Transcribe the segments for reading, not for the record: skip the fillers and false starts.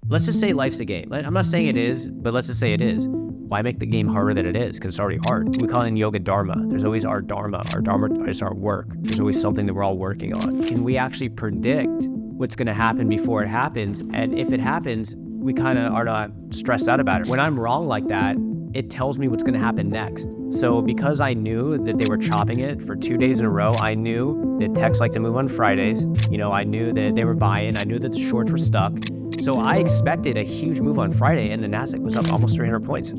let's just say life's a game. I'm not saying it is, but let's just say it is. Why make the game harder than it is? Because it's already hard. We call it in yoga dharma. There's always our dharma. Our dharma is our work. There's always something that we're all working on. Can we actually predict what's going to happen before it happens? And if it happens, we kind of are not stressed out about it. When I'm wrong like that, it tells me what's going to happen next. So because I knew that they were chopping it for 2 days in a row, I knew that techs like to move on Fridays. I knew that they were buying. I knew that the shorts were stuck. So I expected a huge move on Friday, and the Nasdaq was up almost 300 points.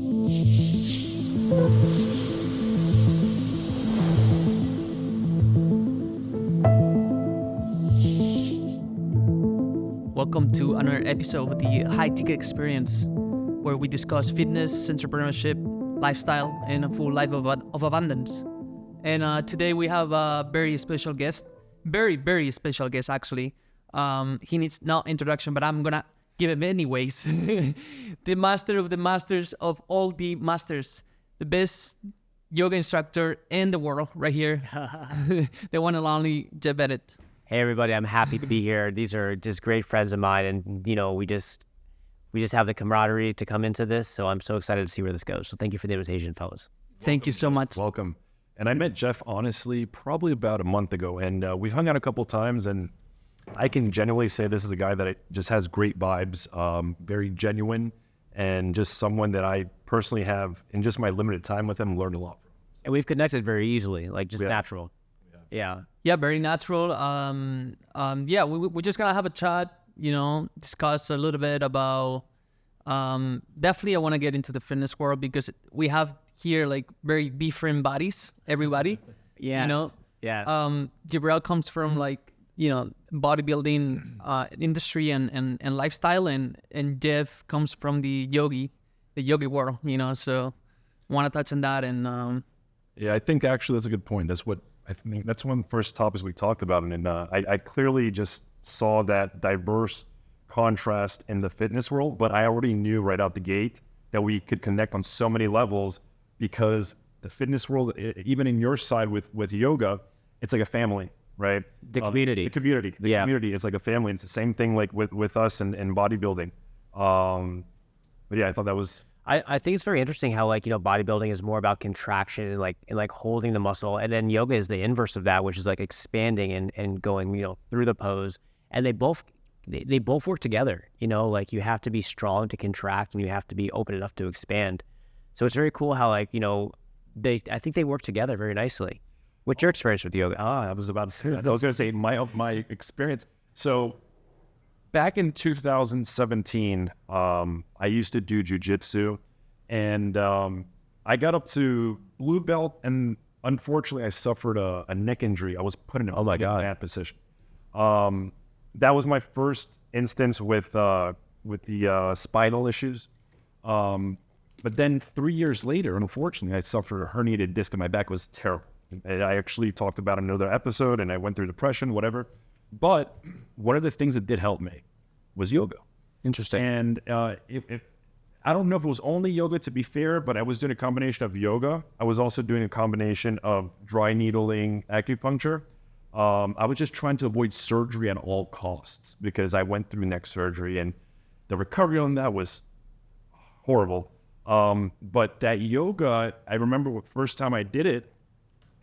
Welcome to another episode of the High Ticket Experience, where we discuss fitness, entrepreneurship, lifestyle, and a full life of abundance. And today we have a very special guest, very special guest actually. He needs no introduction, but I'm gonna give him anyways. The master of the masters of all the masters, the best yoga instructor in the world, right here. The one and only Jef Benet. Hey everybody, I'm happy to be here. These are just great friends of mine, and we just have the camaraderie to come into this. So I'm so excited to see where this goes. So thank you for the invitation, fellas. Thank you so much. Welcome. And I met Jef honestly probably about a month ago, and we've hung out a couple times, and I can genuinely say this is a guy that just has great vibes, very genuine, and just someone that I personally have, in just my limited time with him, learned a lot from. And we've connected very easily, like just natural. Yeah, very natural. We're just gonna have a chat, discuss a little bit about, definitely I want to get into the fitness world because we have here like very different bodies, everybody. Yes. Jibrael comes from bodybuilding industry and lifestyle, and Jef comes from the yogi world, so want to touch on that. And yeah, I think actually that's a good point. That's what I think. That's one of the first topics we talked about, and I clearly just saw that diverse contrast in the fitness world, but I already knew right out the gate that we could connect on so many levels, because the fitness world, even in your side with yoga, it's like a family, right? The community. The community is like a family. It's the same thing like with us and bodybuilding. But yeah, I thought that was... I think it's very interesting how bodybuilding is more about contraction and like holding the muscle, and then yoga is the inverse of that, which is like expanding and going through the pose, and they both work together. Like you have to be strong to contract, and you have to be open enough to expand. So it's very cool how I think they work together very nicely. What's your experience with yoga? I was about to say that. I was going to say my experience. So back in 2017, I used to do jiu-jitsu, and I got up to blue belt, and unfortunately I suffered a neck injury. I was put in a bad position. That was my first instance with the spinal issues. But then 3 years later, unfortunately, I suffered a herniated disc in my back. It was terrible. And I actually talked about it in another episode, and I went through depression, whatever. But one of the things that did help me was yoga. Interesting. And if I don't know if it was only yoga, to be fair, but I was doing a combination of yoga. I was also doing a combination of dry needling, acupuncture. I was just trying to avoid surgery at all costs, because I went through neck surgery, and the recovery on that was horrible. But that yoga, I remember the first time I did it,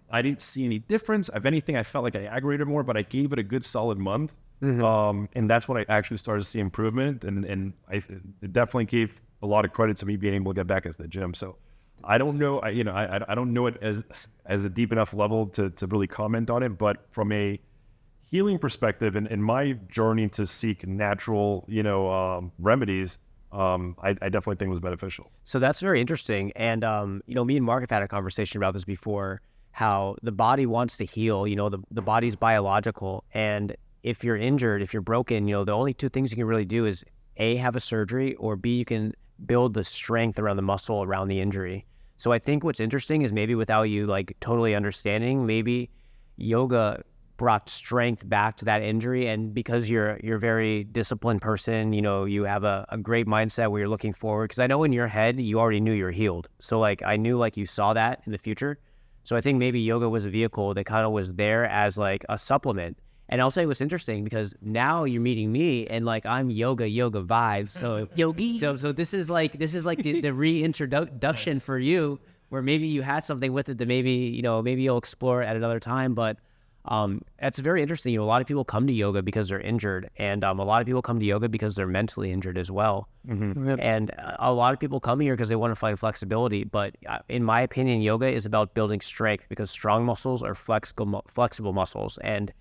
I didn't see any difference. If anything, I felt like I aggravated more, but I gave it a good solid month. Mm-hmm. And that's when I actually started to see improvement. And it definitely gave a lot of credit to me being able to get back into the gym. So I don't know, I don't know it as a deep enough level to really comment on it, but from a healing perspective and in my journey to seek natural, remedies, I definitely think it was beneficial. So that's very interesting. And, me and Mark have had a conversation about this before, how the body wants to heal, the body's biological. And if you're injured, if you're broken, the only two things you can really do is A, have a surgery, or B, you can build the strength around the muscle around the injury. So I think what's interesting is maybe without you totally understanding, maybe yoga brought strength back to that injury. And because you're a very disciplined person, you have a great mindset where you're looking forward. Because I know in your head, you already knew you're healed. So I knew you saw that in the future. So I think maybe yoga was a vehicle that kind of was there as a supplement. And I'll tell you what's interesting, because now you're meeting me and like I'm yoga vibes. So yogi. So this is like the reintroduction for you, where maybe you had something with it that maybe you'll explore at another time. But it's very interesting. You know, a lot of people come to yoga because they're injured, and a lot of people come to yoga because they're mentally injured as well. And a lot of people come here because they want to find flexibility. But in my opinion, yoga is about building strength, because strong muscles are flexible muscles. And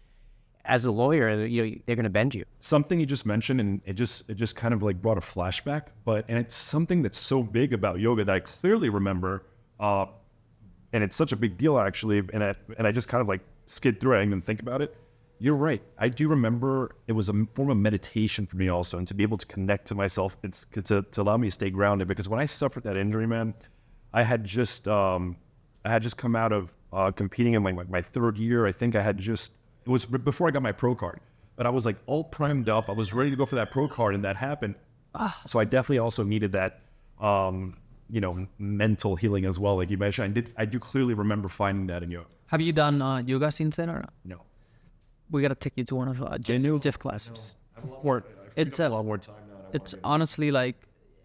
as a lawyer, they're going to bend you. Something you just mentioned, and it just kind of like brought a flashback. And it's something that's so big about yoga that I clearly remember, and it's such a big deal actually. And I just kind of like skid through it. I didn't even think about it. You're right. I do remember it was a form of meditation for me also, and to be able to connect to myself, it's to allow me to stay grounded. Because when I suffered that injury, man, I had just come out of competing in like my third year. I think it was before I got my pro card, but I was like all primed up. I was ready to go for that pro card, and that happened. So I definitely also needed that, mental healing as well. Like you mentioned, I do clearly remember finding that in yoga. Have you done yoga since then or not? No. We got to take you to one of Jef classes. It's a lot more time now. It's honestly like,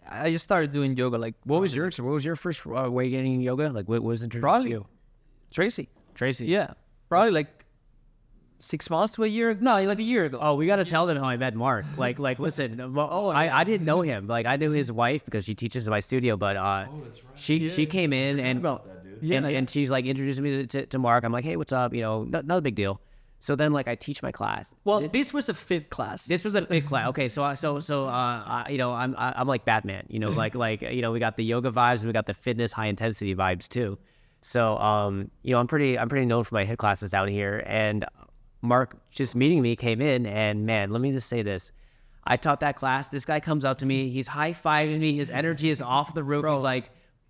I just started doing yoga. Like, What was your first way getting in yoga? Like, what was introduced to you? Tracy. Tracy. Yeah. Probably like 6 months to a year. No, like a year ago. Oh, we got to tell them how I met Marc. Like, listen. I didn't know him. Like, I knew his wife because she teaches in my studio. But she came in and she's like introducing me to Marc. I'm like, hey, what's up? Not a big deal. So then, like, I teach my class. Well, this was a fit class. This was a fit class. Okay, so I'm like Batman. We got the yoga vibes and we got the fitness, high intensity vibes too. So I'm pretty known for my HIIT classes down here. And Marc, just meeting me, came in, and man, let me just say this: I taught that class. This guy comes up to me. He's high-fiving me. His energy is off the roof. Bro.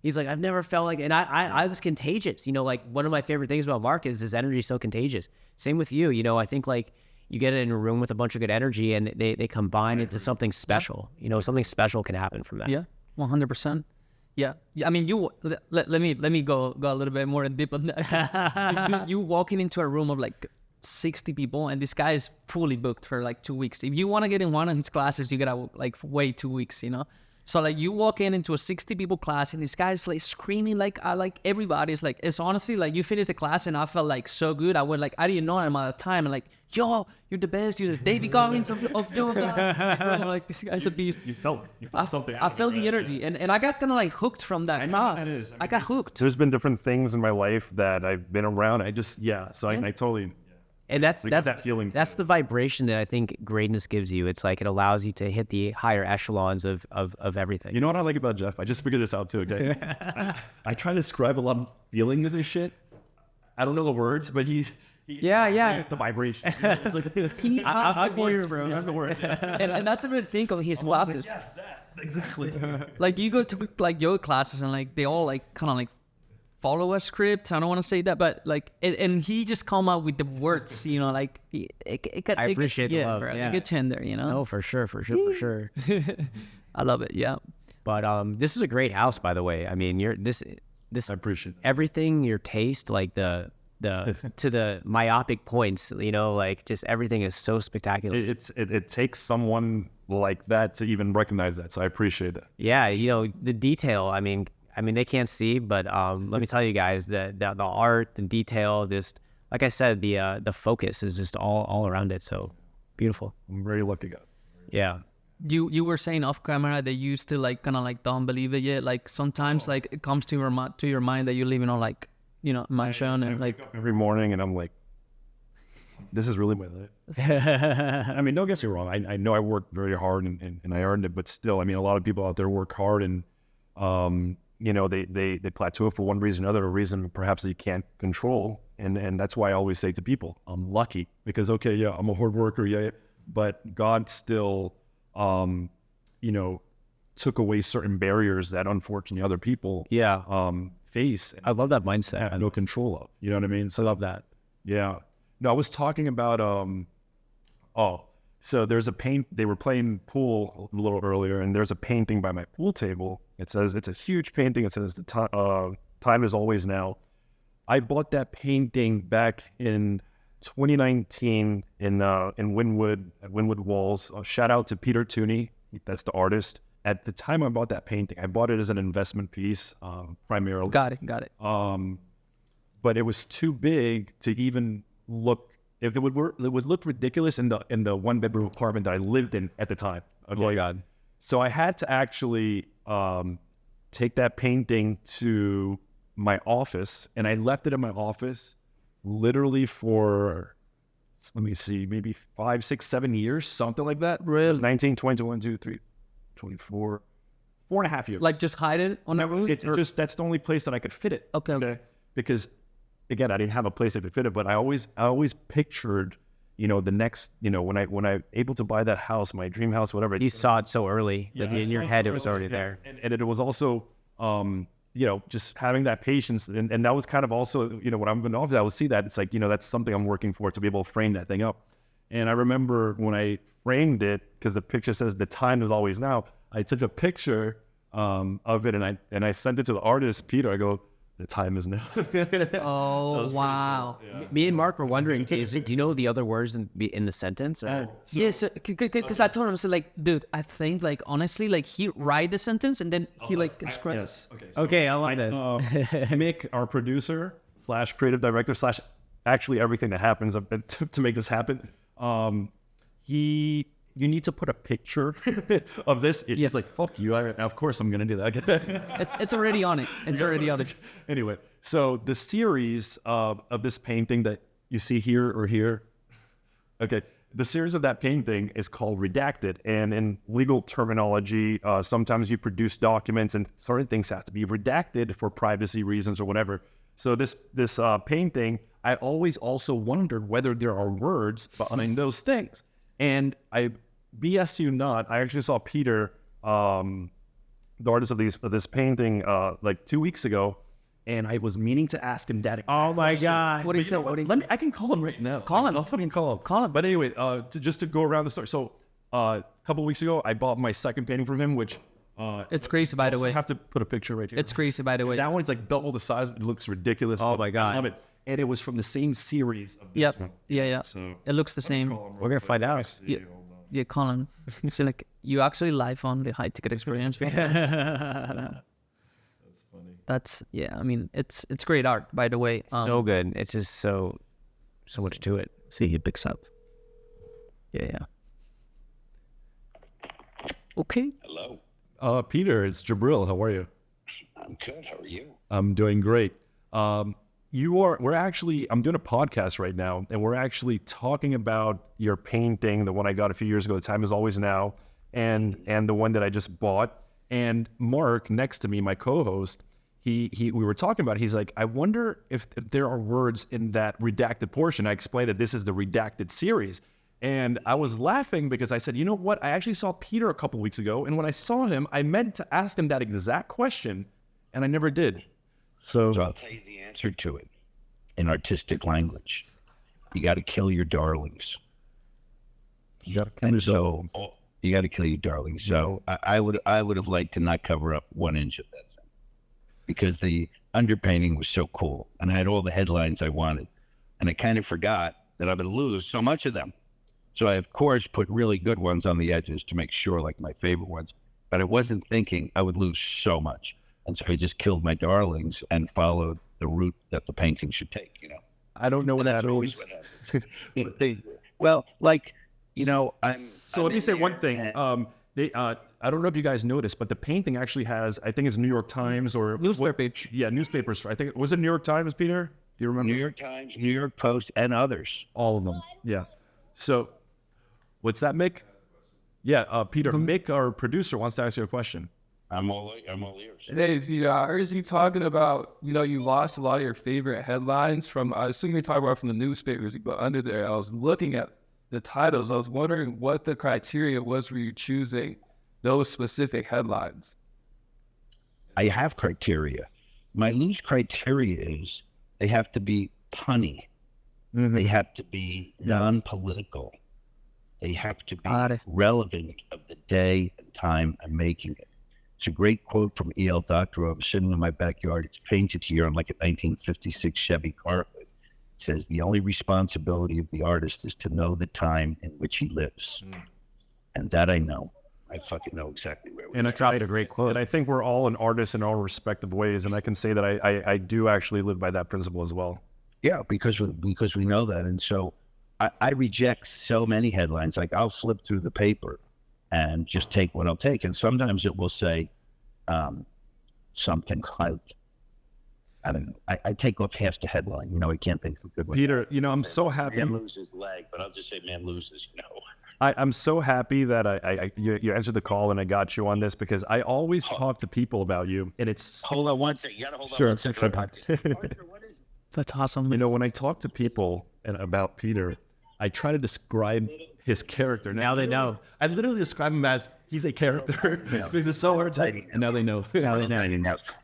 He's like, I've never felt like, and I was contagious. Like one of my favorite things about Marc is his energy is so contagious. Same with you. I think like you get in a room with a bunch of good energy and they combine into something special. Something special can happen from that. Yeah, 100%. Yeah. I mean, let me go a little bit more in deep on that. You walking into a room of like 60 people and this guy is fully booked for like 2 weeks. If you want to get in one of his classes, you gotta like wait 2 weeks, So like you walk into a 60 people class and this guy's like screaming like everybody's like, it's honestly like you finish the class and I felt like so good. I didn't know him at the time, and like, yo, you're the best. You're the David Goggins of yoga. Like, this guy's a beast. You felt something. I felt the energy, and I got kind of like hooked from that class. I got hooked. There's been different things in my life that I've been around. I totally. And that's that feeling. That's the vibration that I think greatness gives you. It's like it allows you to hit the higher echelons of everything. You know what I like about Jef? I just figured this out too. Okay, I try to describe a lot of feelings and shit. I don't know the words, but he yeah, the vibration. It's like He has the words, bro. He has the words. And that's a good thing of his classes. Like, yes, that exactly. Like you go to like yoga classes and like they all like kind of like follow a script. I don't want to say that, but like, and he just come out with the words, like I appreciate the love. Bro. Yeah. It gets in there, Oh, for sure. I love it. Yeah. But this is a great house, by the way. I mean, this. I appreciate it. Everything, your taste, like the to the myopic points, like just everything is so spectacular. It takes someone like that to even recognize that. So I appreciate that. Yeah, the detail. I mean, they can't see, but let me tell you guys, the art, the detail, just like I said, the focus is just all around it. So beautiful. I'm very lucky guy. Yeah. You were saying off camera that you still like kind of like don't believe it yet. Like sometimes like it comes to your mind that you're living on like mansion and like wake up every morning and I'm like, this is really my life. I mean, don't get me wrong. I know I worked very hard and I earned it, but still, I mean, a lot of people out there work hard and they plateau for one reason or another, a reason perhaps that you can't control. And that's why I always say to people, I'm lucky because, okay, yeah, I'm a hard worker. Yeah. But God still, took away certain barriers that unfortunately other people, face. I love that mindset. Have no control of, you know what I mean? So I love that. Yeah. No, I was talking about, so there's a they were playing pool a little earlier and there's a painting by my pool table. It says, it's a huge painting. It says time is always now. I bought that painting back in 2019 in Wynwood at Wynwood Walls. Shout out to Peter Tunney. That's the artist. At the time I bought that painting, I bought it as an investment piece, primarily. Got it. But it was too big to even look. If it would look ridiculous in the 1-bedroom apartment that I lived in at the time. Okay? Oh my God. So I had to actually take that painting to my office, and I left it in my office literally for, let me see, maybe 5, 6, 7 years, something like that. Really? 19, 20, 21, 22, 23, 24, 4.5 years. Like just hide it on that room? It's just, that's the only place that I could fit it. Okay. Because again, I didn't have a place that could fit it, but I always pictured, the next, when I able to buy that house, my dream house, whatever. You saw it so early that in your head it was already there. And it was also, just having that patience. And that was kind of also, when I'm going to office, I would see that. It's like, that's something I'm working for, to be able to frame that thing up. And I remember when I framed it, because the picture says the time is always now, I took a picture of it and I sent it to the artist, Peter. I go, the time is now. Oh, So wow. cool. Yeah. Me and Mark were wondering, do you know the other words in the sentence? Or? Yes, because I told him, so like, dude, I think like honestly, like he write the sentence and then he like scratch. Yes. Okay. So Okay, I like this. Mick, our producer / creative director / actually everything that happens to make this happen. You need to put a picture of this. It's like, fuck you. Of course I'm going to do that. It's already on it. It's already on it. Anyway, so the series of this painting that you see here or here, okay, the series of that painting is called Redacted. And in legal terminology, sometimes you produce documents and certain things have to be redacted for privacy reasons or whatever. So this painting, I always also wondered whether there are words behind those things. And I BS you not, I actually saw Peter, the artist of this painting, like 2 weeks ago, and I was meaning to ask him that. Oh my God! What do you say? I can call him right now. Call him. I'll fucking call him. But anyway, just to go around the story. So a couple of weeks ago, I bought my second painting from him, which It's crazy, by the way. I have to put a picture right here. It's crazy, by the way. That one's like double the size. It looks ridiculous. Oh my God. I love it. And it was from the same series of this Yep. one. Yeah. So It looks the same. We're gonna find out. Yeah, Colin. So like you actually live on the high ticket experience. That's yeah. I mean, it's great art, by the way. So good. It's just so much to it. See, he picks up. Yeah. Okay. Hello. Peter, it's Jibrael. How are you? I'm good. How are you? I'm doing great. I'm doing a podcast right now, and we're actually talking about your painting, the one I got a few years ago, The Time Is Always Now, and the one that I just bought. And Mark, next to me, my co-host, we were talking about it. He's like, I wonder if there are words in that redacted portion. I explained that this is the redacted series. And I was laughing because I said, you know what? I actually saw Peter a couple weeks ago, and when I saw him, I meant to ask him that exact question, and I never did. So I'll tell you the answer to it in artistic language. You got to kill your darlings. You got to You got to kill your darlings. So I would have liked to not cover up 1 inch of that thing because the underpainting was so cool, and I had all the headlines I wanted, and I kind of forgot that I would lose so much of them. So I, of course, put really good ones on the edges to make sure, like my favorite ones. But I wasn't thinking I would lose so much. And so I just killed my darlings and followed the route that the painting should take, you know. I don't know what That's that always is. what happens. Well, like, you know, So let me say one thing. I don't know if you guys noticed, but the painting actually has, I think it's New York Times or Newspaper page. Yeah, newspapers. I think was it New York Times, Peter? Do you remember? New York Times, New York Post, and others. All of them. Yeah. So, what's that, Mick? Yeah, Peter. Mick, our producer, wants to ask you a question. I'm all ears. Hey, I heard you talking about, you lost a lot of your favorite headlines from, I assume you're talking about from the newspapers, but under there, I was looking at the titles. I was wondering what the criteria was for you choosing those specific headlines. I have criteria. My loose criteria is they have to be punny. Mm-hmm. They have to be non-political. They have to be Got it. relevant of the day and time I'm making it. It's a great quote from E.L. Doctorow. I'm sitting in my backyard. It's painted here on like a 1956 Chevy car hood. It says the only responsibility of the artist is to know the time in which he lives. And that I know. I fucking know exactly where we And are. I dropped a great quote. And I think we're all an artist in our respective ways. And I can say that I do actually live by that principle as well. Yeah, because we know that. And so I reject so many headlines. Like I'll flip through the paper and just take what I'll take. And sometimes it will say something like, I don't know, I take off half the headline. You know, I can't think of a good one. Peter, you know, I'm so happy. Man loses leg, but I'll just say man loses, you know. I'm so happy that you answered the call and I got you on this, because I always talk to people about you, and it's... Hold on one second. You got to hold Sure, on one second. sure. Arthur, what is it? That's awesome. You know, when I talk to people about Peter, I try to describe his character. Now they know. I literally describe him as he's a character because it's so hard to... And now they know. Now they know.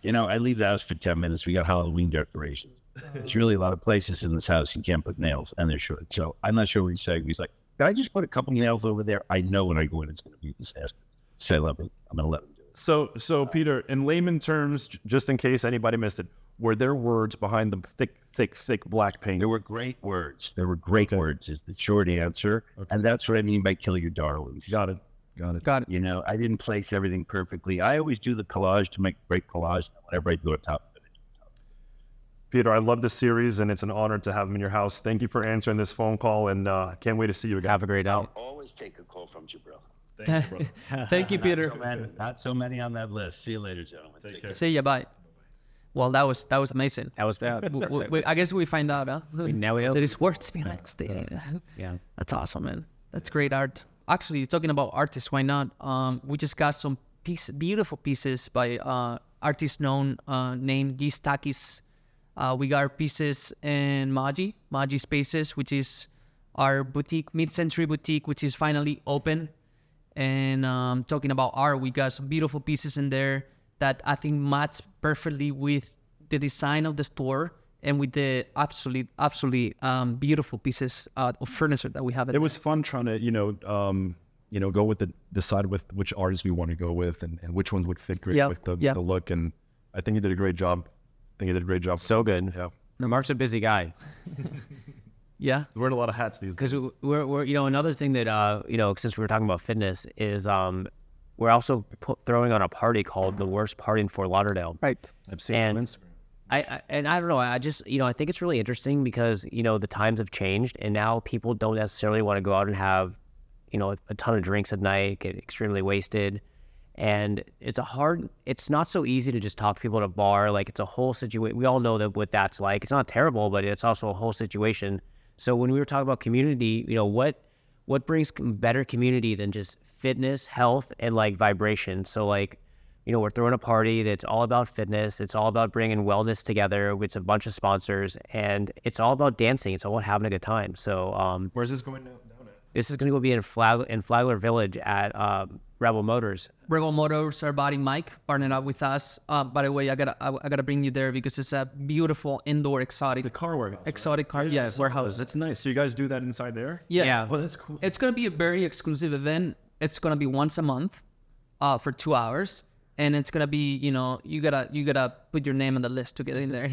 You know, I leave the house for 10 minutes. We got Halloween decorations. There's really a lot of places in this house you can't put nails, and they're short. So I'm not sure what he's saying. He's like, did I just put a couple nails over there? I know when I go in, it's going to be a disaster. So I love it. I'm going to let him do it. So Peter, in layman terms, just in case anybody missed it, were there words behind the thick black paint? There were great words. There were great words is the short answer. Okay. And that's what I mean by kill your darlings. Got it. You know, I didn't place everything perfectly. I always do the collage to make great collage. Whenever I do a top. Peter, I love this series, and it's an honor to have him in your house. Thank you for answering this phone call, and can't wait to see you again. Have a great day. I'll always take a call from Jibrael. Thank you, brother. Thank you, Peter. Not so many on that list. See you later, gentlemen. Take care. See ya, bye. Well, that was amazing. That was bad. I guess we find out, huh? Now we know. So there's words behind it. Yeah. That's awesome, man. That's great art. Actually, talking about artists, why not? We just got some beautiful pieces by artist known named Gistakis. We got our pieces in Maji Spaces, which is our boutique, mid-century boutique, which is finally open. And talking about art, we got some beautiful pieces in there that I think match perfectly with the design of the store and with the absolutely beautiful pieces of furniture that we have. It was fun trying to, go with decide with which artists we want to go with and which ones would fit great with the look. And I think you did a great job. So good. Yeah. Mark's a busy guy. Yeah. We're wearing a lot of hats these days. Because we're another thing that, since we were talking about fitness is we're also throwing on a party called the Worst Party in Fort Lauderdale. Right. I've seen it on Instagram. I don't know. I just, I think it's really interesting because, the times have changed and now people don't necessarily want to go out and have, a ton of drinks at night, get extremely wasted. And it's not so easy to just talk to people at a bar. Like it's a whole situation. We all know what that's like. It's not terrible, but it's also a whole situation. So when we were talking about community, what brings better community than just fitness, health, and like vibration? So like, we're throwing a party that's all about fitness. It's all about bringing wellness together with a bunch of sponsors, and it's all about dancing. It's all about having a good time. So where's this going down at? This is going to go be in Flagler Village at Rebel Motors. Rebel Motors, our buddy Mike, partnered up with us. By the way, I gotta bring you there because it's a beautiful indoor exotic. The car warehouse. Exotic car, warehouse. That's nice. So you guys do that inside there? Yeah. Well, that's cool. It's gonna be a very exclusive event. It's gonna be once a month, for 2 hours, and it's gonna be, you gotta put your name on the list to get in there,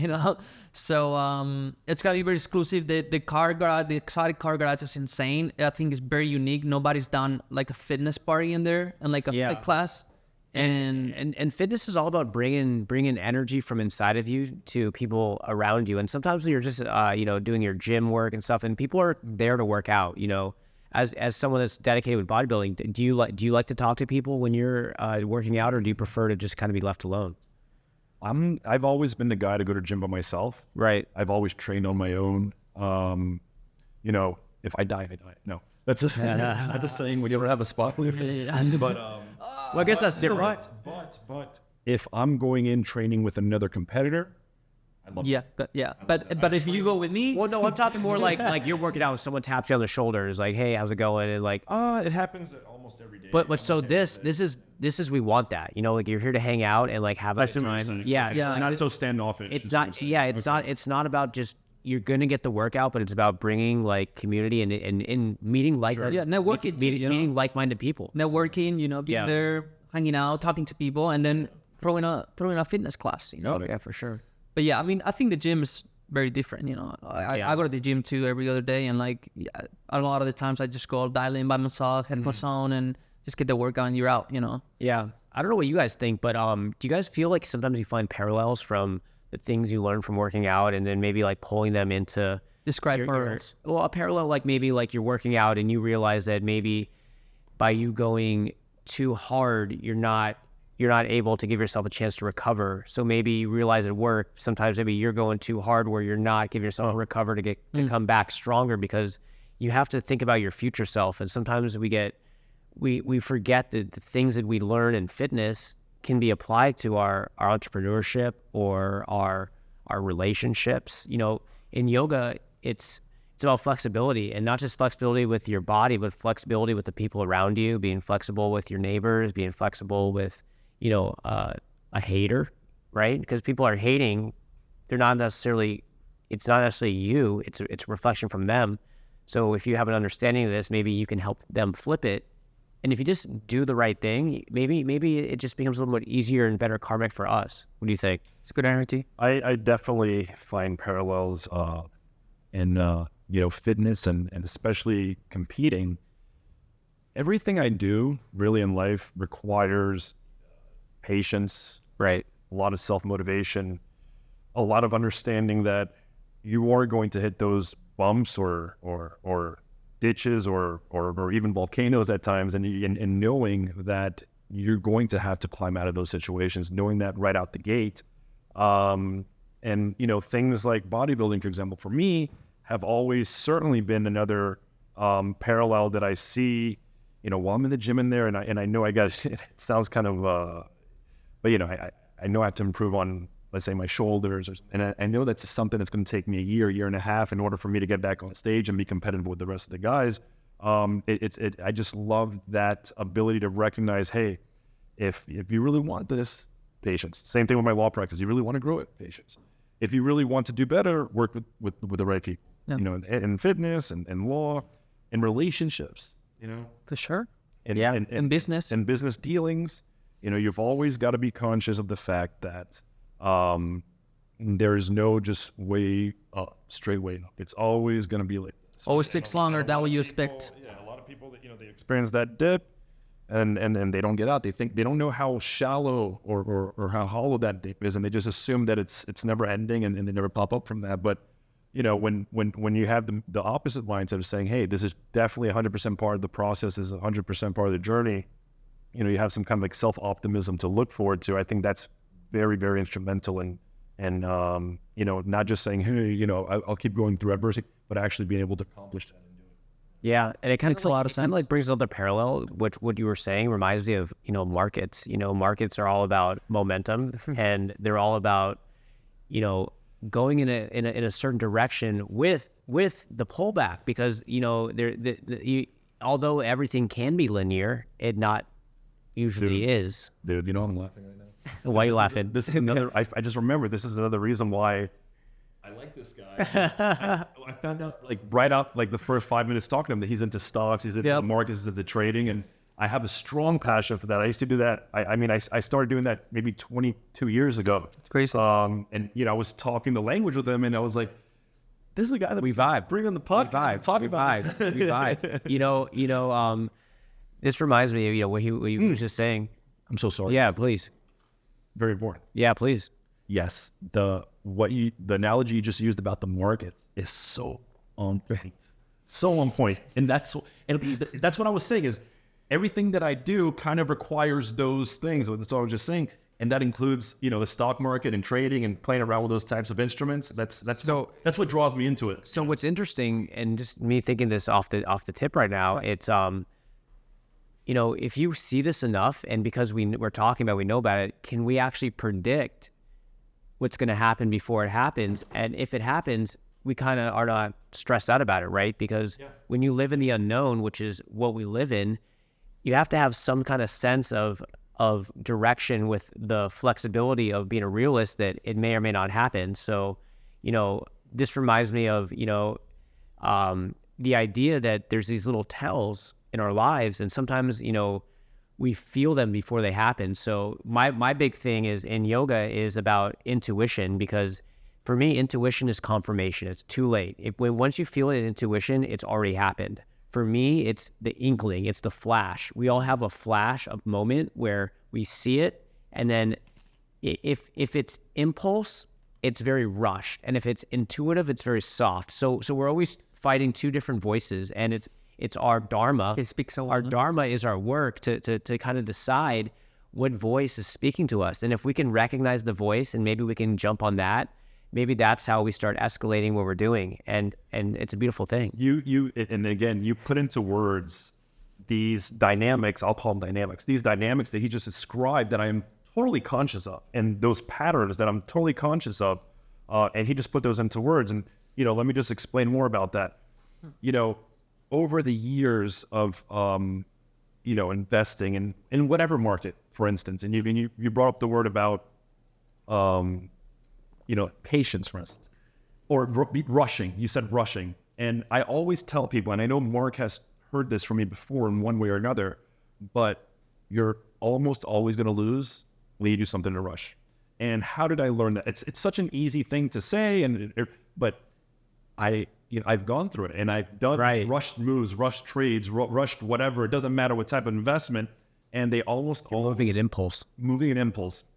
So it's gonna be very exclusive. The car garage, the exotic car garage is insane. I think it's very unique. Nobody's done like a fitness party in there and like a fit class. And fitness is all about bringing energy from inside of you to people around you. And sometimes you're just doing your gym work and stuff, and people are there to work out. As someone that's dedicated with bodybuilding, do you like to talk to people when you're working out, or do you prefer to just kind of be left alone? I've always been the guy to go to gym by myself. Right. I've always trained on my own. If I die, I die. No, that's a saying when you don't have a spot. But well, I guess that's different. But if I'm going in training with another competitor, I love it. But if you go with me, well, no, I'm talking more like you're working out and someone taps you on the shoulder, is like, hey, how's it going? And like, it happens almost every day. But so this is we want that, like you're here to hang out and like have a good time. Yeah, it's not so standoffish. It's not. Yeah, it's not about just you're gonna get the workout, but it's about bringing like community and meeting networking, meeting like-minded people. Networking, being there, hanging out, talking to people, and then throwing a fitness class. Yeah, for sure. But yeah, I mean, I think the gym is very different. I go to the gym too every other day, and like a lot of the times I just go dial in by myself, headphones on, and just get the workout and you're out. Yeah. I don't know what you guys think, but do you guys feel like sometimes you find parallels from the things you learn from working out and then maybe like pulling them into Describe parallels. Well, a parallel, like maybe like you're working out and you realize that maybe by you going too hard, you're not able to give yourself a chance to recover. So maybe you realize at work, sometimes maybe you're going too hard where you're not giving yourself a recover to come back stronger, because you have to think about your future self. And sometimes we forget that the things that we learn in fitness can be applied to our entrepreneurship or our relationships. In yoga, it's about flexibility, and not just flexibility with your body, but flexibility with the people around you, being flexible with your neighbors, being flexible with, a hater, right? Because people are hating, it's not necessarily you, it's a reflection from them. So if you have an understanding of this, maybe you can help them flip it. And if you just do the right thing, maybe it just becomes a little bit easier and better karmic for us. What do you think? It's a good answer. I definitely find parallels in fitness and especially competing. Everything I do really in life requires patience, right? A lot of self-motivation, a lot of understanding that you are going to hit those bumps or ditches or even volcanoes at times, and knowing that you're going to have to climb out of those situations, knowing that right out the gate. And things like bodybuilding, for example, for me, have always certainly been another parallel that I see, while I'm in the gym in there, and I know it sounds kind of, but I know I have to improve on, let's say, my shoulders, and I know that's something that's going to take me a year and a half in order for me to get back on stage and be competitive with the rest of the guys. I just love that ability to recognize, hey, if you really want this, patience. Same thing with my law practice. You really want to grow it, patience. If you really want to do better, work with the right people. Yeah. In fitness and law, in relationships. For sure. In business. In business dealings. You've always got to be conscious of the fact that there is no just way up, straight way up. It's always going to be like this. Always takes longer than what you expect. A lot of people that they experience that dip, and they don't get out. They think they don't know how shallow or how hollow that dip is, and they just assume that it's never ending, and they never pop up from that. But when you have the opposite mindset of saying, hey, this is definitely 100% part of the process, this is 100% part of the journey. You have some kind of like self-optimism to look forward to. I think that's very, very instrumental in not just saying, hey, I'll keep going through adversity, but actually being able to accomplish that and do it. Yeah, and it kind Makes a lot of sense. Like brings another parallel, which what you were saying reminds me of markets. Markets are all about momentum, and they're all about going in a certain direction with the pullback, because although everything can be linear, it not usually is. Dude, I'm laughing right now. Why are you laughing? This is another. I just remember this is another reason why I like this guy. I found out right out the first 5 minutes talking to him that he's into stocks, he's into the markets, he's into the trading, and I have a strong passion for that. I used to do that. I started doing that maybe 22 years ago. It's crazy. And I was talking the language with him, and I was like, this is the guy that we vibe. Bring on the podcast. We vibe. This reminds me of what he was just saying. I'm so sorry. Yeah, please. Very important. Yeah, please. Yes, the analogy you just used about the markets is so on point, and that's what I was saying is everything that I do kind of requires those things. That's what I was just saying, and that includes the stock market and trading and playing around with those types of instruments. That's what draws me into it. So what's interesting, and just me thinking this off the tip right now, it's if you see this enough, and because we're talking about, we know about it, can we actually predict what's going to happen before it happens? And if it happens, we kind of are not stressed out about it, right? Because when you live in the unknown, which is what we live in, you have to have some kind of sense of direction with the flexibility of being a realist that it may or may not happen. So, this reminds me of, the idea that there's these little tells in our lives, and sometimes we feel them before they happen. So my big thing is in yoga is about intuition, because For me, intuition is confirmation. It's too late. Once you feel it in intuition, it's already happened. For me, it's the inkling. It's the flash. We all have a flash of moment where we see it, and then if it's impulse, it's very rushed, and if it's intuitive, it's very soft. So we're always fighting two different voices, and it's our dharma. Our dharma is our work to kind of decide what voice is speaking to us, and if we can recognize the voice, and maybe we can jump on that. Maybe that's how we start escalating what we're doing, and it's a beautiful thing. And again, you put into words these dynamics. I'll call them dynamics. These dynamics that he just described that I am totally conscious of, and those patterns that I'm totally conscious of, and he just put those into words. And let me just explain more about that. Over the years of investing in whatever market, for instance, and you brought up the word about patience, for instance, or rushing. You said rushing. And I always tell people, and I know Mark has heard this from me before in one way or another, but you're almost always going to lose when you do something in a rush. And how did I learn that? It's such an easy thing to say, but I've gone through it, and I've done rushed moves, rushed trades, rushed whatever. It doesn't matter what type of investment. And they almost all moving at impulse.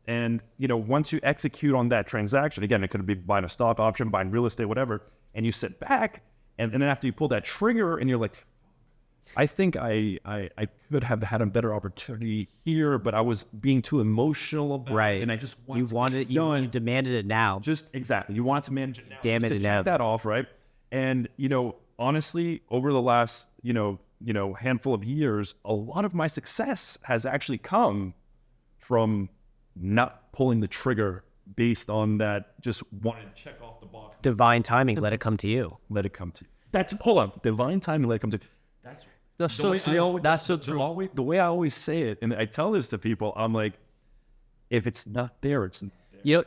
And, once you execute on that transaction, again, it could be buying a stock option, buying real estate, whatever, and you sit back, and then after you pull that trigger and you're like, I think I could have had a better opportunity here, but I was being too emotional about it. And I just you demanded it now. Just exactly. You want to manage it now. Damn it now. Check that off, right? And, honestly, over the last, handful of years, a lot of my success has actually come from not pulling the trigger based on that, just wanting to check off the box. Divine timing, let it come to you. Let it come to you. Hold on. Divine timing, let it come to you. That's so true. The way I always say it, and I tell this to people, I'm like, if it's not there, it's not there.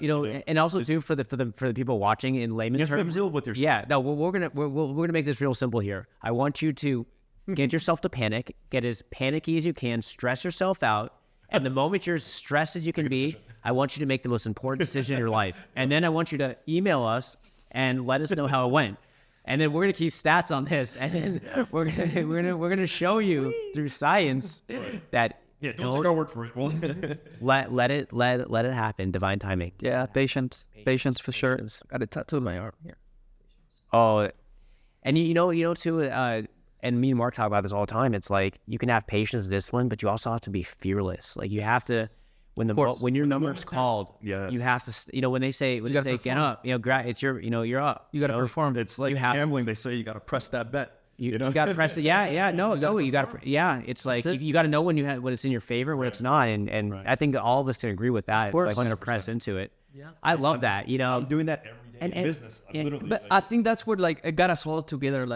And also too for the people watching in layman terms. Real with yourself. Yeah, no, we're gonna make this real simple here. I want you to get yourself to panic, get as panicky as you can, stress yourself out, and the moment you're as stressed as you can be, I want you to make the most important decision in your life, and then I want you to email us and let us know how it went. And then we're gonna keep stats on this, and then we're gonna show you through science that don't take our word for it. let it happen. Divine timing. Yeah, patience for sure. Got a tattoo on my arm here. Oh, and you know too. And me and Mark talk about this all the time. It's like you can have patience, discipline, but you also have to be fearless. Like you have to. When your number's called, you have to. When they say get up, it's you're up. You got to perform. It's like gambling. They say you got to press that bet. You got to press it. No. You got to. Yeah, it's like you got to know when it's in your favor, when it's not, and I think that all of us can agree with that. It's like I'm going to press into it. Yeah, I love that. I'm doing that every day in business. But I think that's where it got us all together.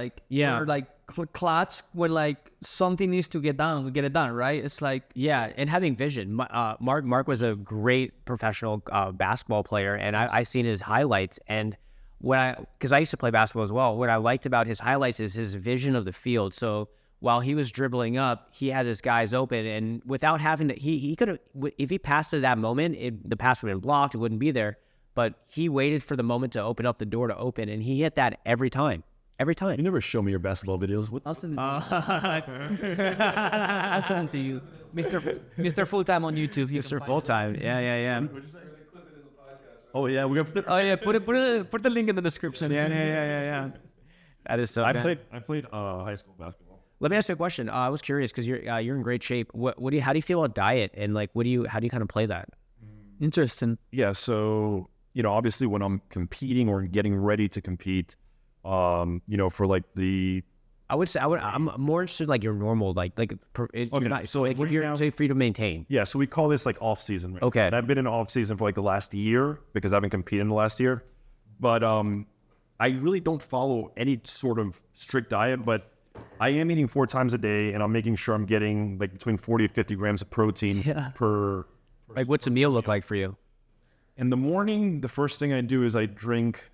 We're clots where something needs to get done, we get it done, right? It's and having vision. Mark was a great professional basketball player, and I seen his highlights, and because I used to play basketball as well, what I liked about his highlights is his vision of the field. So while he was dribbling up, he had his guys open, and without having to, he could have, if he passed at that moment, the pass would have been blocked, it wouldn't be there. But he waited for the moment to open up the door to open, and he hit that every time. Every time. You never show me your basketball videos. I'll send it I'll send it to you. Mr. Full-Time on YouTube. Mr. Full-Time. Yeah. Oh yeah, we're gonna put it. Oh yeah, put the link in the description. Yeah. That is so. I played high school basketball. Let me ask you a question. I was curious because you're in great shape. How do you feel about diet, and how do you kind of play that? Interesting. Yeah, so obviously when I'm competing or getting ready to compete, for I would say I'm more interested in your normal for you to maintain. Yeah, so we call this off season. Right? Okay. And I've been in off season for the last year because I've been competing the last year, but I really don't follow any sort of strict diet, but I am eating 4 times a day, and I'm making sure I'm getting between 40 and 50 grams of protein per. What's a meal look like for you? In the morning, the first thing I do is I drink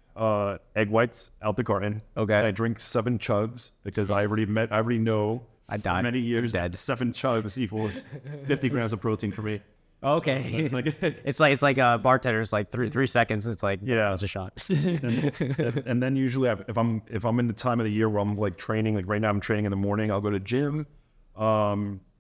egg whites out the carton. Okay. And I drink 7 chugs because I already know. I died. Many years that 7 chugs equals 50 grams of protein for me. Okay. It's like, It's like a bartender. It's like 3 seconds. It's like, Yeah. it's a shot. and then usually if I'm in the time of the year where I'm like training, like right now I'm training in the morning, I'll go to gym,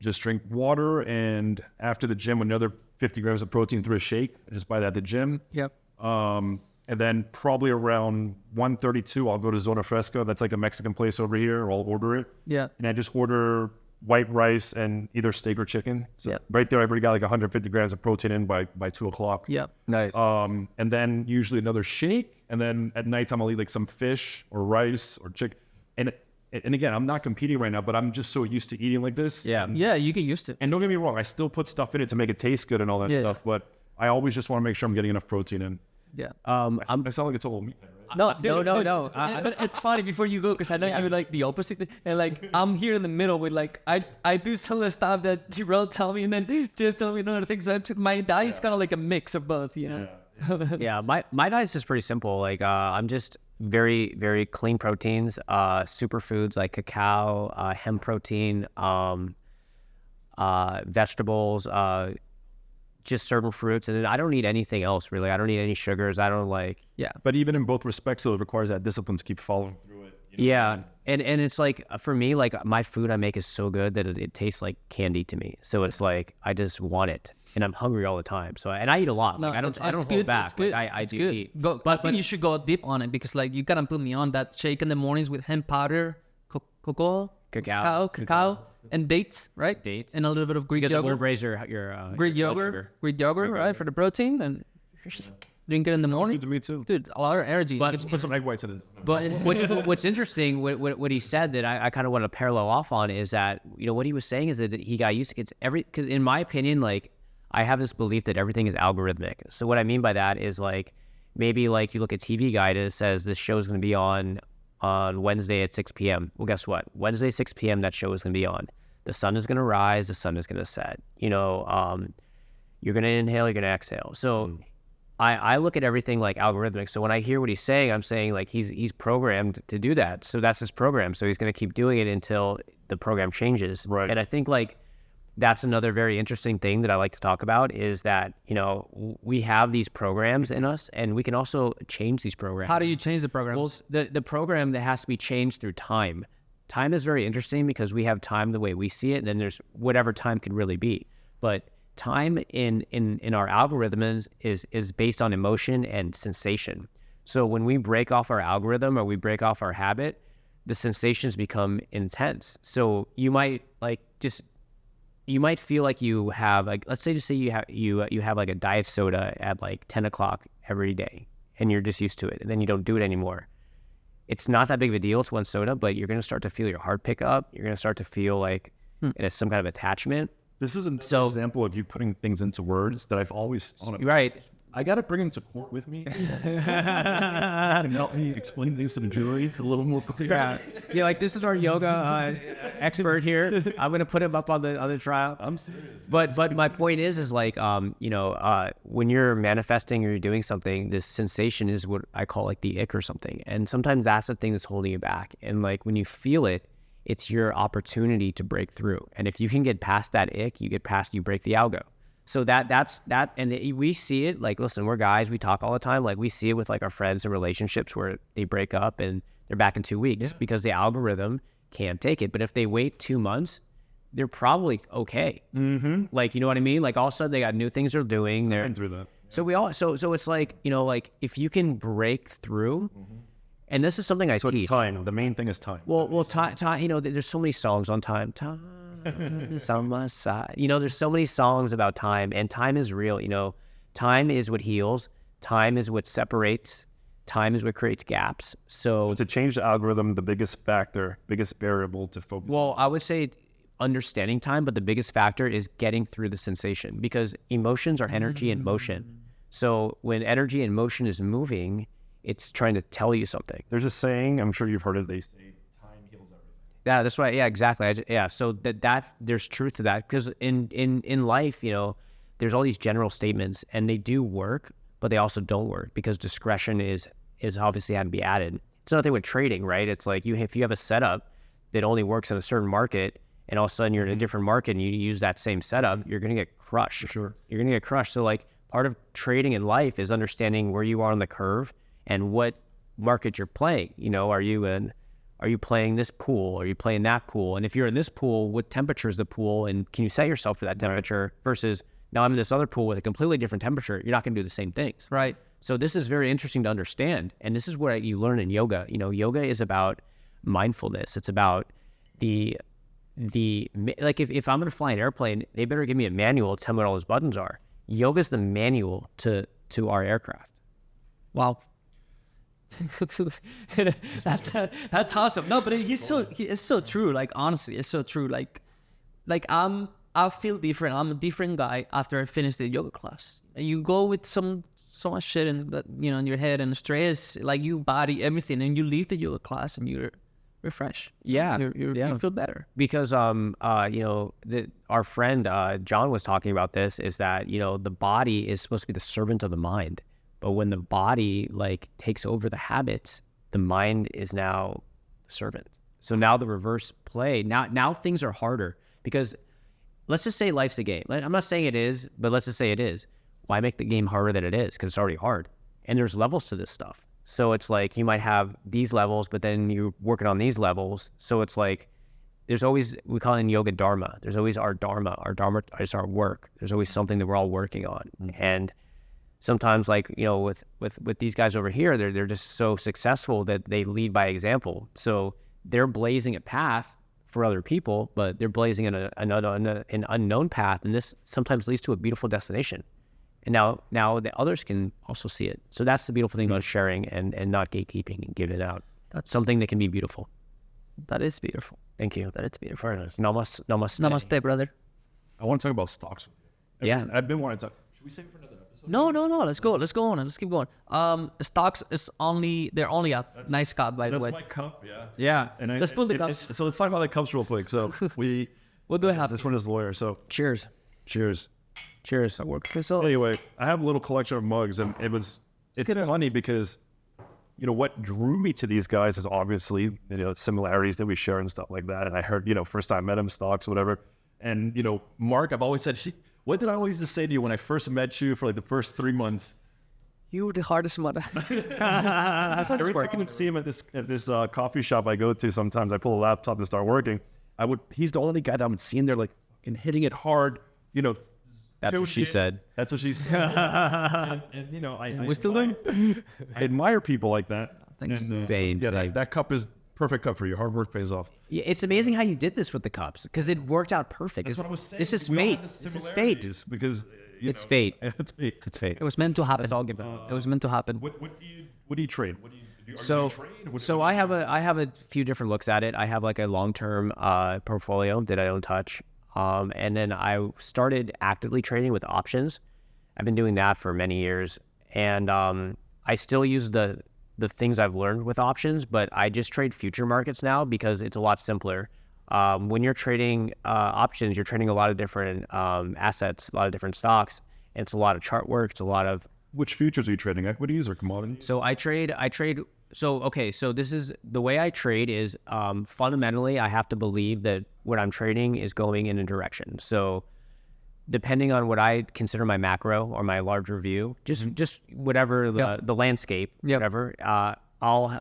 just drink water, and after the gym, another 50 grams of protein through a shake. I just buy that at the gym. Yep. And then probably around 1:32, I'll go to Zona Fresca. That's like a Mexican place over here. I'll order it. Yeah. And I just order white rice and either steak or chicken. So Yeah. right there, I've already got like 150 grams of protein in by 2 o'clock. Yeah. Nice. And then usually another shake. And then at nighttime, I'll eat like some fish or rice or chicken. And again, I'm not competing right now, but I'm just so used to eating like this. Yeah. Yeah, you get used to it. And don't get me wrong, I still put stuff in it to make it taste good and all that Yeah. stuff. But I always just want to make sure I'm getting enough protein in. Yeah. I sound like a total meathead, right? No. But it's funny before you go, because I know you're like the opposite, and like I'm here in the middle with like I do some of the stuff that Jibrael tell me, and then just tell me another thing. So my diet's kind of like a mix of both, you know. Yeah, my diet's just pretty simple. Like I'm just very, very clean proteins, superfoods like cacao, hemp protein, vegetables, just certain fruits, and then I don't need anything else really. I don't need any sugars. I don't like. Yeah. But even in both respects, so it requires that discipline to keep following through it. You know? Yeah, and it's like for me, like my food I make is so good that it tastes like candy to me. So it's like I just want it, and I'm hungry all the time. So and I eat a lot. Like, I don't hold back. It's good. Like, I It's do good. eat. But I think you should go deep on it, because like you gotta put me on that shake in the mornings with hemp powder, cacao, and dates, right? Dates. And a little bit of Greek Because it yogurt. will raise your Greek blood yogurt, sugar. Greek yogurt, right, for the protein, and just drink it in the morning. Good to me too. Dude, a lot of energy. But Put some egg whites in it. But what's interesting, what he said that I kind of want to parallel off on is that, you know, what he was saying is that he got used to it. Because in my opinion, like I have this belief that everything is algorithmic. So what I mean by that is like maybe like you look at TV Guide, it says this show is going to be on Wednesday at 6 p.m. Well, guess what? Wednesday 6 p.m. that show is going to be on. The sun is going to rise. The sun is going to set. You know, you're going to inhale. You're going to exhale. So I look at everything like algorithmic. So when I hear what he's saying, I'm saying like he's programmed to do that. So that's his program. So he's going to keep doing it until the program changes. Right. And I think like that's another very interesting thing that I like to talk about is that, you know, we have these programs in us and we can also change these programs. How do you change the programs? Well, the program that has to be changed through time. Time is very interesting because we have time the way we see it, and then there's whatever time can really be. But time in our algorithms is based on emotion and sensation. So when we break off our algorithm or we break off our habit, the sensations become intense. So you might feel like you have like, let's say you have like a diet soda at like 10 o'clock every day and you're just used to it and then you don't do it anymore. It's not that big of a deal. It's one soda, but you're going to start to feel your heart pick up. You're going to start to feel like it's some kind of attachment. This is an example of you putting things into words that I've always Right. I got to bring him to court with me. Can help me explain things to the jury a little more clear. Yeah, like this is our yoga expert here. I'm gonna put him up on the trial. I'm serious. But my point is like when you're manifesting or you're doing something, this sensation is what I call like the ick or something. And sometimes that's the thing that's holding you back. And like when you feel it, it's your opportunity to break through. And if you can get past that ick, you break the algo. So that's that, and we see it. Like, listen, we're guys. We talk all the time. Like, we see it with like our friends and relationships where they break up and they're back in 2 weeks because the algorithm can't take it. But if they wait 2 months, they're probably okay. Mm-hmm. Like, you know what I mean? Like, all of a sudden they got new things they're doing. They're Been through that. So we all so it's like, you know, like if you can break through, and this is something I So teach. it's time. The main thing is time. Well, time. You know, there's so many songs on time. Time is on my side. You know, there's so many songs about time, and time is real. You know, time is what heals. Time is what separates. Time is what creates gaps. So to change the algorithm, the biggest variable to focus. Well, I would say understanding time, but the biggest factor is getting through the sensation because emotions are energy and motion. So when energy and motion is moving, it's trying to tell you something. There's a saying, I'm sure you've heard it, they say time heals everything. Yeah, that's right. Yeah, exactly. So that there's truth to that because in life, you know, there's all these general statements and they do work, but they also don't work because discretion is obviously had to be added. It's another thing with trading, right? It's like if you have a setup that only works in a certain market and all of a sudden you're in a different market and you use that same setup, you're going to get crushed. For sure. You're going to get crushed. So like part of trading in life is understanding where you are on the curve and what market you're playing. You know, are you playing this pool? Are you playing that pool? And if you're in this pool, what temperature is the pool? And can you set yourself for that temperature versus now I'm in this other pool with a completely different temperature. You're not going to do the same things. Right. So this is very interesting to understand. And this is what you learn in yoga. You know, yoga is about mindfulness. It's about like if I'm going to fly an airplane, they better give me a manual to tell me what all those buttons are. Yoga's the manual to our aircraft. Wow. that's awesome. No, but it's so true. Like honestly, it's so true. Like I feel different. I'm a different guy after I finish the yoga class. And you go with so much shit in your head and stress, like you body everything, and you leave the yoga class and you're refreshed. Yeah, you feel better. Because our friend John was talking about this. Is that the body is supposed to be the servant of the mind. But when the body like takes over the habits, the mind is now the servant. So now the reverse play. Now things are harder because let's just say life's a game. I'm not saying it is, but let's just say it is. Why make the game harder than it is? Because it's already hard. And there's levels to this stuff. So it's like you might have these levels, but then you're working on these levels. So it's like there's always, we call it in yoga dharma. There's always our dharma. Our dharma is our work. There's always something that we're all working on. Mm-hmm. And sometimes with these guys over here, they're just so successful that they lead by example. So they're blazing a path for other people, but they're blazing an unknown path, and this sometimes leads to a beautiful destination. And now the others can also see it. So that's the beautiful thing about sharing and not gatekeeping and giving it out. That's something that can be beautiful. That is beautiful. Thank you. That is beautiful. Very nice. Namaste. Namaste, brother. I want to talk about stocks with you. Yeah. I've been wanting to talk. Should we save it for another episode? No. Let's go on and let's keep going. Stocks they're only a nice cup, by the way. That's my cup, yeah. Yeah. And Let's pull the cups. So let's talk about the cups real quick. So What do I have? This one is lawyer. So Cheers. cheers. Cheers. So Anyway, I have a little collection of mugs, and it's funny because what drew me to these guys is obviously similarities that we share and stuff like that. And I heard first time I met him, stocks, whatever. And Mark, I've always said, what did I always just say to you when I first met you for like the first 3 months? you were the hardest mother. Every time I would see him at this coffee shop I go to, sometimes I pull a laptop and start working. He's the only guy that I would see in there like fucking hitting it hard. That's what she said. That's what she said. and We're still doing. I admire people like that. Thanks. And, Same. That cup is perfect cup for you. Hard work pays off. Yeah, it's amazing how you did this with the cups because it worked out perfect. That's what I was saying. This is We all fate. have the This is fate. similarities because It's fate. It's fate. It's fate. It was meant to happen. That's all given. It was meant to happen. What do you trade? What do you do? So I have a few different looks at it. I have like a long-term portfolio that I don't touch. And then I started actively trading with options. I've been doing that for many years. And I still use the things I've learned with options, but I just trade future markets now because it's a lot simpler. When you're trading options, you're trading a lot of different assets, a lot of different stocks. And it's a lot of chart work. It's a lot of... Which futures are you trading? Equities or commodities? So I trade. So this is the way I trade is fundamentally I have to believe that what I'm trading is going in a direction. So depending on what I consider my macro or my larger view, just whatever the landscape, whatever, I'll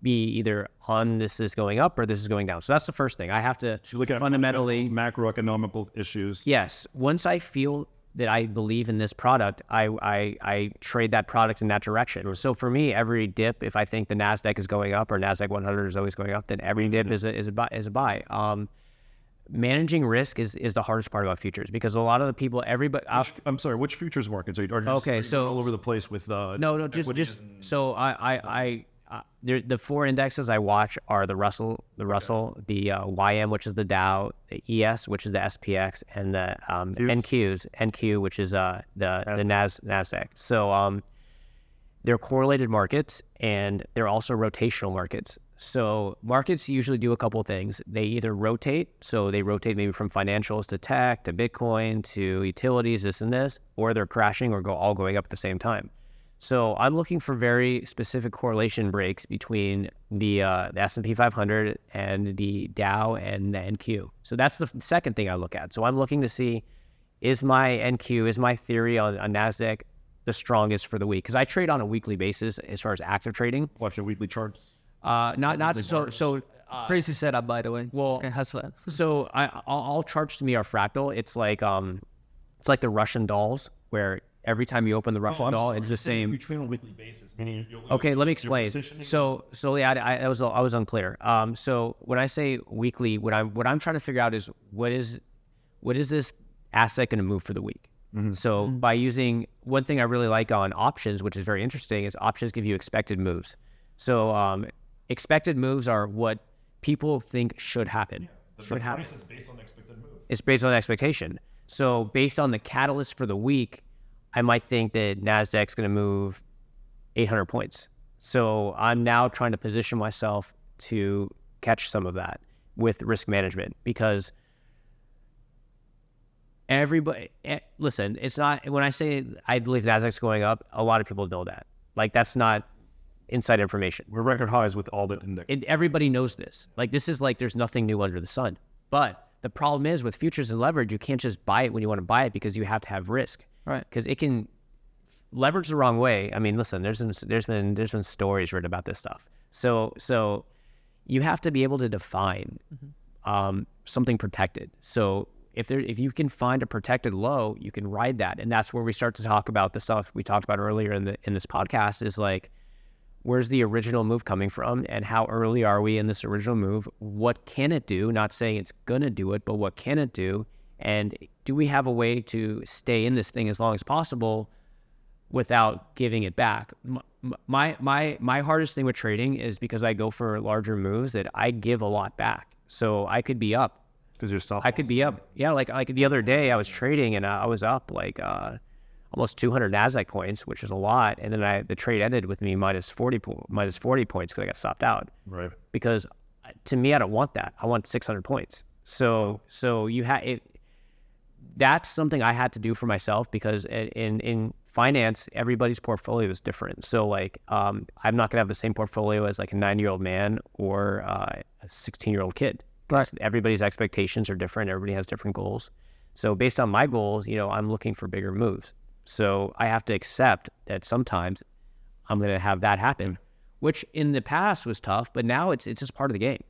be either on this is going up or this is going down. So that's the first thing. I have to look at fundamentally macroeconomical issues. Yes. Once I feel that I believe in this product, I trade that product in that direction. So for me, every dip, if I think the NASDAQ is going up or NASDAQ 100 is always going up, then every dip is a buy. Managing risk is the hardest part about futures because a lot of the people, everybody... I'm sorry, which futures markets are you just all over the place with... the four indexes I watch are the Russell, the YM, which is the Dow, the ES, which is the SPX, and the NQ, which is the NASDAQ. So they're correlated markets, and they're also rotational markets. So markets usually do a couple of things. They either rotate, so they rotate maybe from financials to tech to Bitcoin to utilities, this and this, or they're crashing or all going up at the same time. So I'm looking for very specific correlation breaks between the S&P 500 and the Dow and the NQ. So that's the second thing I look at. So I'm looking to see, is my NQ, is my theory on NASDAQ the strongest for the week? Because I trade on a weekly basis as far as active trading. Watch your weekly charts. Crazy setup, by the way. Well, so all charts to me are fractal. It's like the Russian dolls, where every time you open the Russian doll, it's the same. We train on a weekly basis, meaning Okay, let me explain. So yeah, I was unclear. So when I say weekly, what I'm trying to figure out is what is this asset going to move for the week? So by using one thing I really like on options, which is very interesting, is options give you expected moves. So expected moves are what people think should happen. The price is based on expected move. It's based on expectation. So based on the catalyst for the week, I might think that NASDAQ's going to move 800 points. So I'm now trying to position myself to catch some of that with risk management, because everybody, listen, it's not, when I say I believe NASDAQ's going up, a lot of people know that. Like, that's not inside information. We're record highs with all the index. Everybody knows this. Like, this is like, there's nothing new under the sun. But the problem is with futures and leverage, you can't just buy it when you want to buy it, because you have to have risk. Right. Because it can leverage the wrong way. I mean, listen, there's been stories written about this stuff. So you have to be able to define something protected. So if you can find a protected low, you can ride that. And that's where we start to talk about the stuff we talked about earlier in this podcast, is like, where's the original move coming from, and how early are we in this original move? What can it do? Not saying it's gonna do it, but what can it do? And do we have a way to stay in this thing as long as possible without giving it back? My hardest thing with trading is, because I go for larger moves, that I give a lot back. So I could be up. Because you're stopped. I could be up. Yeah, like the other day I was trading and I was up like almost 200 NASDAQ points, which is a lot. And then the trade ended with me minus 40 points because I got stopped out. Right. Because to me, I don't want that. I want 600 points. So you that's something I had to do for myself, because in finance, everybody's portfolio is different. So like, I'm not gonna have the same portfolio as like a 9-year-old man or a 16-year-old kid. Right. Everybody's expectations are different. Everybody has different goals. So based on my goals, I'm looking for bigger moves. So I have to accept that sometimes I'm going to have that happen, which in the past was tough, but now it's just part of the game.